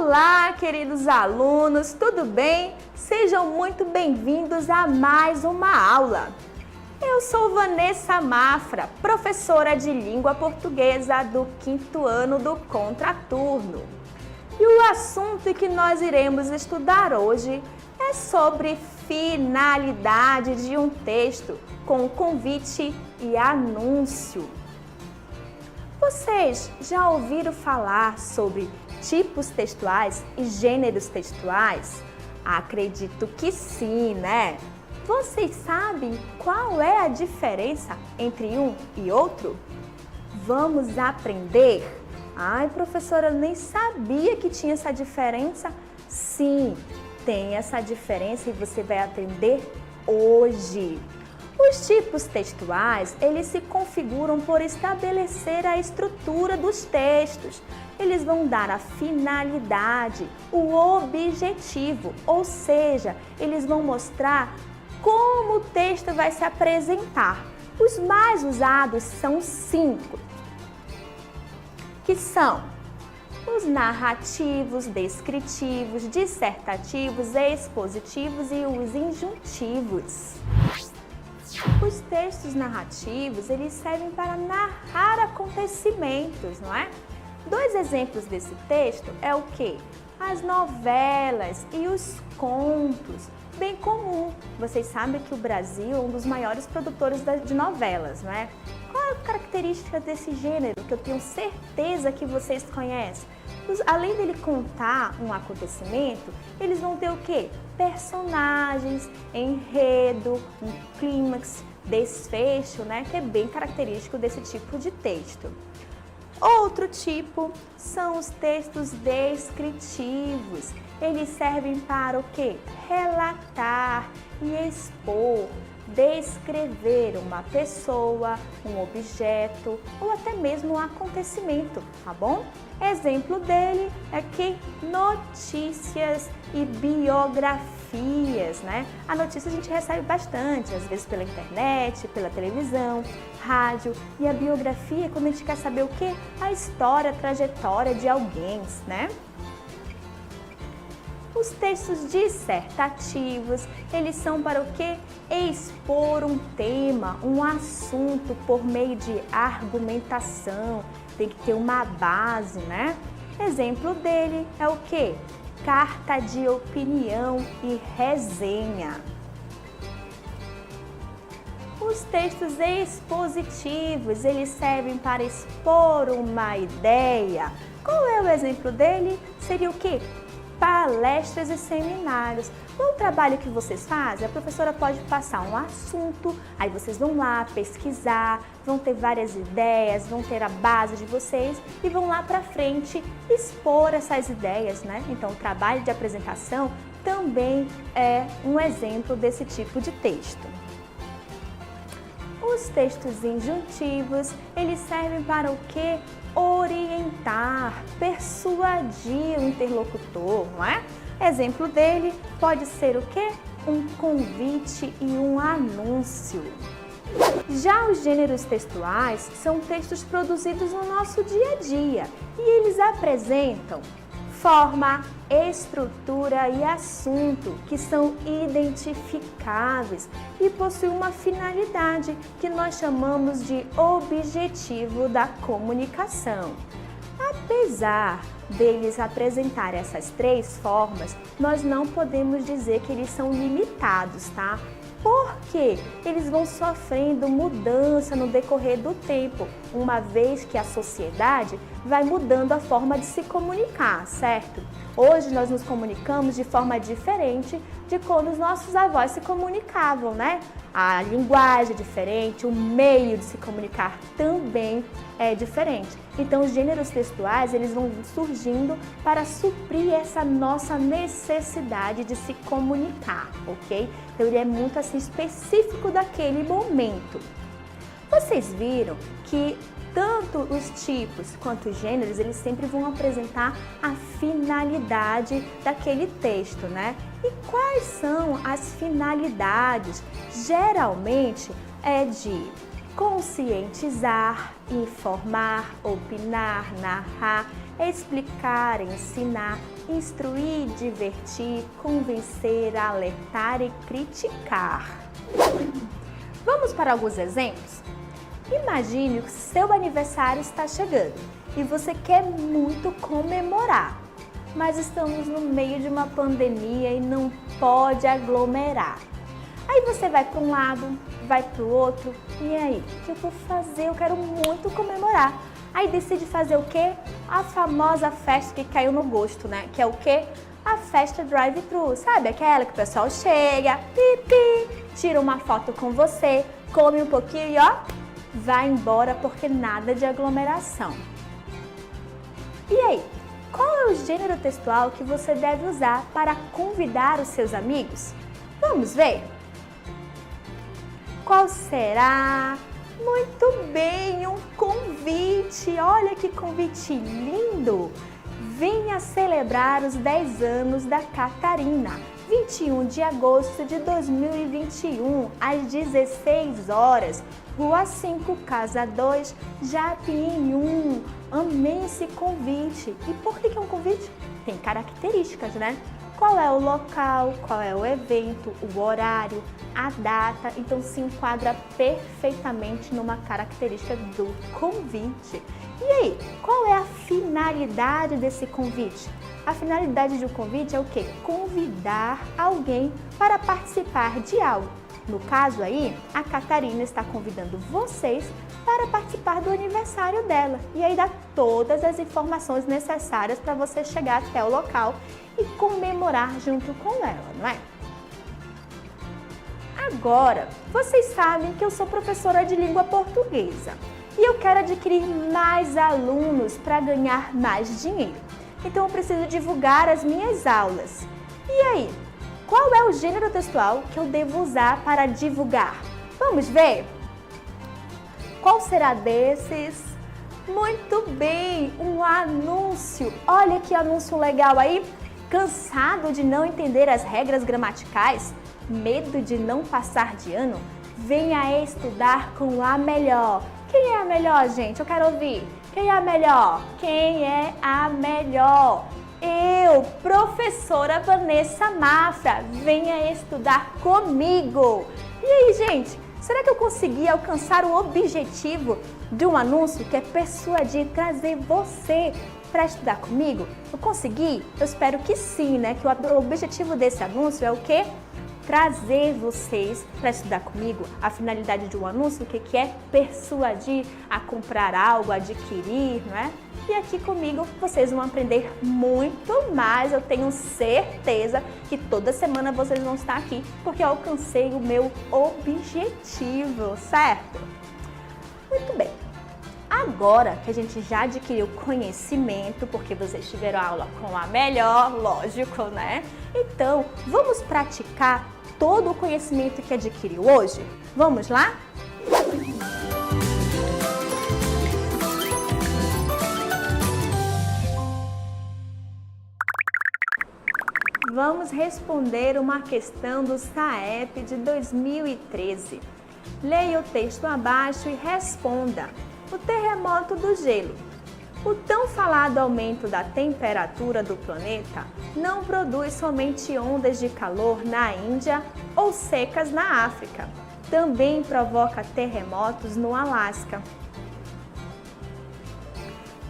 Olá, queridos alunos, tudo bem? Sejam muito bem-vindos a mais uma aula. Eu sou Vanessa Mafra, professora de língua portuguesa do 5º ano do Contraturno. E o assunto que nós iremos estudar hoje é sobre finalidade de um texto com convite e anúncio. Vocês já ouviram falar sobre tipos textuais e gêneros textuais? Acredito que sim, né? Vocês sabem qual é a diferença entre um e outro? Vamos aprender? Ai, professora, eu nem sabia que tinha essa diferença. Sim, tem essa diferença e você vai aprender hoje. Os tipos textuais, eles se configuram por estabelecer a estrutura dos textos. Eles vão dar a finalidade, o objetivo, ou seja, eles vão mostrar como o texto vai se apresentar. Os mais usados são 5, que são os narrativos, descritivos, dissertativos, expositivos e os injuntivos. Os textos narrativos, eles servem para narrar acontecimentos, não é? 2 exemplos desse texto é o quê? As novelas e os contos, bem comum. Vocês sabem que o Brasil é um dos maiores produtores de novelas, não é? Qual é a característica desse gênero que eu tenho certeza que vocês conhecem? Além dele contar um acontecimento, eles vão ter o quê? Personagens, enredo, um clímax, desfecho, né? Que é bem característico desse tipo de texto. Outro tipo são os textos descritivos. Eles servem para o quê? Relatar e expor, descrever uma pessoa, um objeto ou até mesmo um acontecimento, tá bom? Exemplo dele é que notícias e biografias, né? A notícia a gente recebe bastante, às vezes pela internet, pela televisão, rádio, e a biografia é quando a gente quer saber o quê? A história, a trajetória de alguém, né? Os textos dissertativos, eles são para o quê? Expor um tema, um assunto por meio de argumentação, tem que ter uma base, né? Exemplo dele é o quê? Carta de opinião e resenha. Os textos expositivos, eles servem para expor uma ideia. Qual é o exemplo dele? Seria o quê? Palestras e seminários. No trabalho que vocês fazem, a professora pode passar um assunto, aí vocês vão lá pesquisar, vão ter várias ideias, vão ter a base de vocês e vão lá para frente expor essas ideias, né? Então, o trabalho de apresentação também é um exemplo desse tipo de texto. Os textos injuntivos, eles servem para o quê? Orientar, persuadir o interlocutor, não é? Exemplo dele pode ser o quê? Um convite e um anúncio. Já os gêneros textuais são textos produzidos no nosso dia a dia e eles apresentam forma, estrutura e assunto que são identificáveis e possuem uma finalidade que nós chamamos de objetivo da comunicação. Apesar deles apresentar essas 3 formas, nós não podemos dizer que eles são limitados, tá? Porque eles vão sofrendo mudança no decorrer do tempo, uma vez que a sociedade vai mudando a forma de se comunicar, certo? Hoje nós nos comunicamos de forma diferente de quando os nossos avós se comunicavam, né? A linguagem é diferente, o meio de se comunicar também é diferente. Então, os gêneros textuais, eles vão surgindo para suprir essa nossa necessidade de se comunicar, ok? Então, ele é muito assim específico daquele momento. Vocês viram que tanto os tipos quanto os gêneros, eles sempre vão apresentar a finalidade daquele texto, né? E quais são as finalidades? Geralmente é de conscientizar, informar, opinar, narrar, explicar, ensinar, instruir, divertir, convencer, alertar e criticar. Vamos para alguns exemplos? Imagine que seu aniversário está chegando e você quer muito comemorar, mas estamos no meio de uma pandemia e não pode aglomerar. Aí você vai para um lado, vai para o outro, e aí, o que eu vou fazer? Eu quero muito comemorar. Aí decide fazer o quê? A famosa festa que caiu no gosto, né? Que é o quê? A festa drive-thru, sabe? Aquela que o pessoal chega, pipi, tira uma foto com você, come um pouquinho e ó, vai embora porque nada de aglomeração. E aí, qual é o gênero textual que você deve usar para convidar os seus amigos? Vamos ver? Qual será? Muito bem, um convite! Olha que convite lindo! Venha celebrar os 10 anos da Catarina, 21 de agosto de 2021, às 16 horas, Rua 5, Casa 2, Japim 1. Amei esse convite. E por que é um convite? Tem características, né? Qual é o local, qual é o evento, o horário, a data, então se enquadra perfeitamente numa característica do convite. E aí, qual é a finalidade desse convite? A finalidade do convite é o quê? Convidar alguém para participar de algo. No caso aí, a Catarina está convidando vocês para participar do aniversário dela. E aí dá todas as informações necessárias para você chegar até o local e comemorar junto com ela, não é? Agora, vocês sabem que eu sou professora de língua portuguesa e eu quero adquirir mais alunos para ganhar mais dinheiro. Então eu preciso divulgar as minhas aulas. E aí, qual é o gênero textual que eu devo usar para divulgar? Vamos ver? Qual será desses? Muito bem, um anúncio. Olha que anúncio legal aí. Cansado de não entender as regras gramaticais? Medo de não passar de ano? Venha estudar com a melhor. Quem é a melhor, gente? Eu quero ouvir. Quem é a melhor? Quem é a melhor? Eu, professora Vanessa Mafra. Venha estudar comigo. E aí, gente? Será que eu consegui alcançar o objetivo de um anúncio que é persuadir, trazer você para estudar comigo? Eu consegui? Eu espero que sim, né? Que o objetivo desse anúncio é o quê? Trazer vocês para estudar comigo. A finalidade de um anúncio, o que é? Persuadir a comprar algo, adquirir, não é? E aqui comigo vocês vão aprender muito mais. Eu tenho certeza que toda semana vocês vão estar aqui porque eu alcancei o meu objetivo, certo? Muito bem. Agora que a gente já adquiriu conhecimento, porque vocês tiveram aula com a melhor, lógico, né? Então, vamos praticar todo o conhecimento que adquiriu hoje? Vamos lá? Vamos responder uma questão do SAEP de 2013. Leia o texto abaixo e responda. O terremoto do gelo. O tão falado aumento da temperatura do planeta não produz somente ondas de calor na Índia ou secas na África. Também provoca terremotos no Alasca.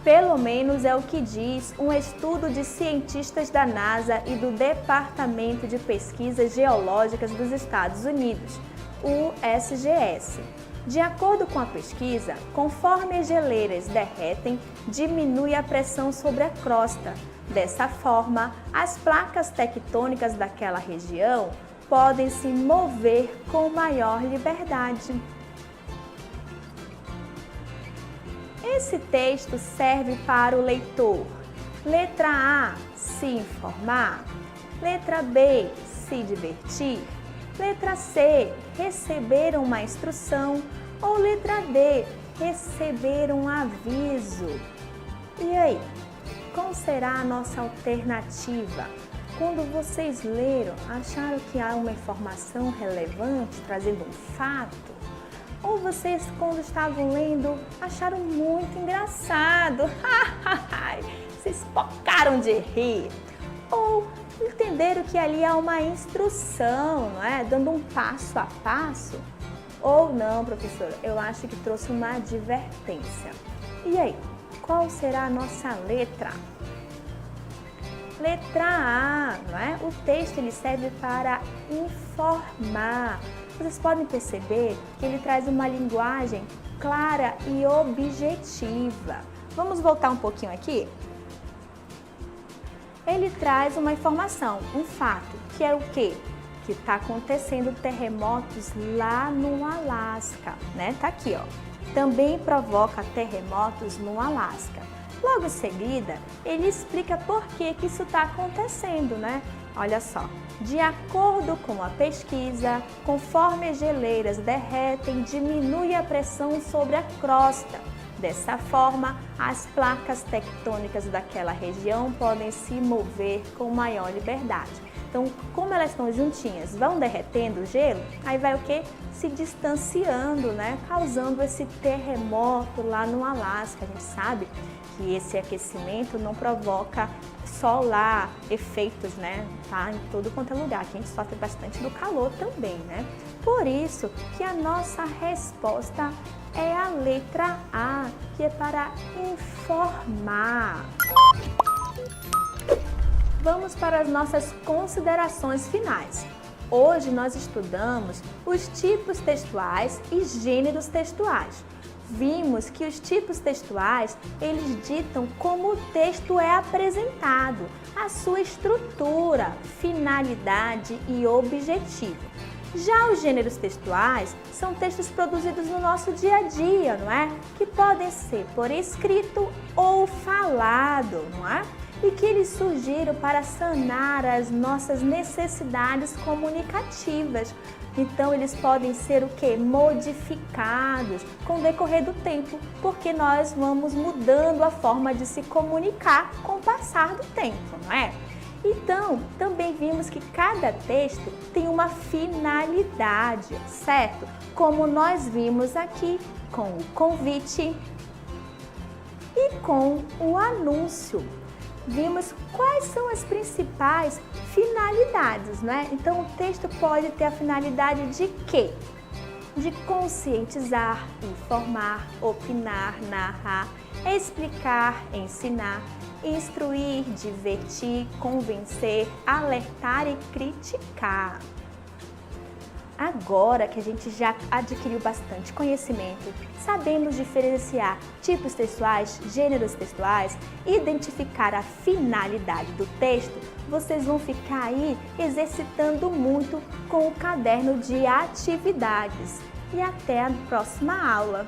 Pelo menos é o que diz um estudo de cientistas da NASA e do Departamento de Pesquisas Geológicas dos Estados Unidos, o USGS. De acordo com a pesquisa, conforme as geleiras derretem, diminui a pressão sobre a crosta. Dessa forma, as placas tectônicas daquela região podem se mover com maior liberdade. Esse texto serve para o leitor. Letra A, se informar. Letra B, se divertir. Letra C, receber uma instrução. Ou letra D, receber um aviso. E aí, qual será a nossa alternativa? Quando vocês leram, acharam que há uma informação relevante, trazendo um fato? Ou vocês, quando estavam lendo, acharam muito engraçado? espocaram de rir. Ou entenderam que ali há uma instrução, não é? Dando um passo a passo. Ou não, professora, eu acho que trouxe uma advertência. E aí, qual será a nossa letra? Letra A, não é? O texto ele serve para informar. Vocês podem perceber que ele traz uma linguagem clara e objetiva. Vamos voltar um pouquinho aqui? Ele traz uma informação, um fato, que é o quê? Que está acontecendo terremotos lá no Alasca, né? Tá aqui, ó. Também provoca terremotos no Alasca. Logo em seguida, ele explica por que isso está acontecendo, né? Olha só. De acordo com a pesquisa, conforme as geleiras derretem, diminui a pressão sobre a crosta. Dessa forma, as placas tectônicas daquela região podem se mover com maior liberdade. Então, como elas estão juntinhas, vão derretendo o gelo, aí vai o quê? Se distanciando, né? Causando esse terremoto lá no Alasca. A gente sabe que esse aquecimento não provoca só lá efeitos, né? Tá em todo quanto é lugar. Aqui a gente sofre bastante do calor também, né? Por isso que a nossa resposta é a letra A, que é para informar. Vamos para as nossas considerações finais. Hoje nós estudamos os tipos textuais e gêneros textuais. Vimos que os tipos textuais, eles ditam como o texto é apresentado, a sua estrutura, finalidade e objetivo. Já os gêneros textuais são textos produzidos no nosso dia a dia, não é? Que podem ser por escrito ou falado, não é? E que eles surgiram para sanar as nossas necessidades comunicativas. Então, eles podem ser o quê? Modificados com o decorrer do tempo, porque nós vamos mudando a forma de se comunicar com o passar do tempo, não é? Então, também vimos que cada texto tem uma finalidade, certo? Como nós vimos aqui com o convite e com o anúncio. Vimos quais são as principais finalidades, né? Então, o texto pode ter a finalidade de quê? De conscientizar, informar, opinar, narrar, explicar, ensinar, instruir, divertir, convencer, alertar e criticar. Agora que a gente já adquiriu bastante conhecimento, sabemos diferenciar tipos textuais, gêneros textuais, identificar a finalidade do texto, vocês vão ficar aí exercitando muito com o caderno de atividades. E até a próxima aula!